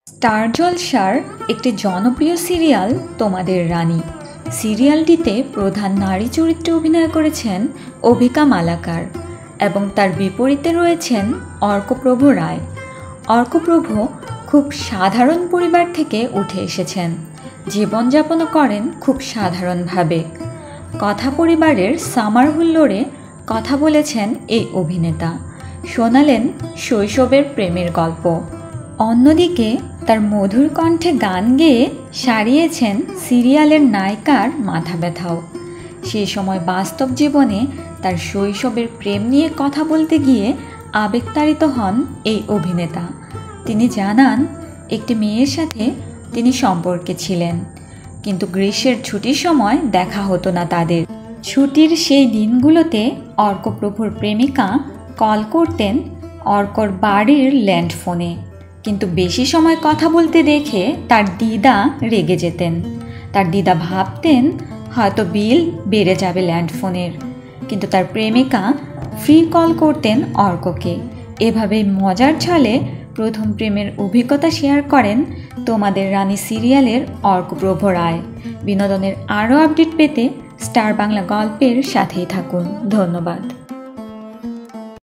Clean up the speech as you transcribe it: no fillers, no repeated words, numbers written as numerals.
Star জলসার একটি জনপ্রিয় সিরিয়াল তোমাদের রানী। সিরিয়ালটিতে প্রধান নারী চরিত্রে অভিনয় করেছেন অভিকা মালাকার এবং তার বিপরীতে রয়েছেন অর্কপ্রভ রায়। অর্কপ্রভ খুব সাধারণ পরিবার থেকে উঠে এসেছেন, জীবনযাপনও করেন খুব সাধারণভাবে। কথা পরিবারের সামার হুল্লোড়ে কথা বলেছেন এই অভিনেতা, শোনালেন শৈশবের প্রেমের গল্প। অন্যদিকে তার মধুর কণ্ঠে গান গেয়ে সারিয়েছেন সিরিয়ালের নায়িকার মাথা ব্যথাও। সেই সময় বাস্তব জীবনে তার শৈশবের প্রেম নিয়ে কথা বলতে গিয়ে আবেগতাড়িত হন এই অভিনেতা। তিনি জানান, একটি মেয়ের সাথে তিনি সম্পর্কে ছিলেন, কিন্তু গ্রীষ্মের ছুটির সময় দেখা হতো না তাদের। ছুটির সেই দিনগুলোতে অর্কপ্রভুর প্রেমিকা কল করতেন অর্কর বাড়ির ল্যান্ডফোনে, কিন্তু বেশি সময় কথা বলতে দেখে তার দিদা রেগে যেতেন। তার দিদা ভাবতেন হয়তো বিল বেড়ে যাবে ল্যান্ডফোনের, কিন্তু তার প্রেমিকা ফ্রি কল করতেন অর্ককে। এভাবেই মজার ছলে প্রথম প্রেমের অভিজ্ঞতা শেয়ার করেন তোমাদের রানী সিরিয়ালের অর্কপ্রভ রায়। বিনোদনের আরও আপডেট পেতে স্টার বাংলা গল্পের সাথেই থাকুন। ধন্যবাদ।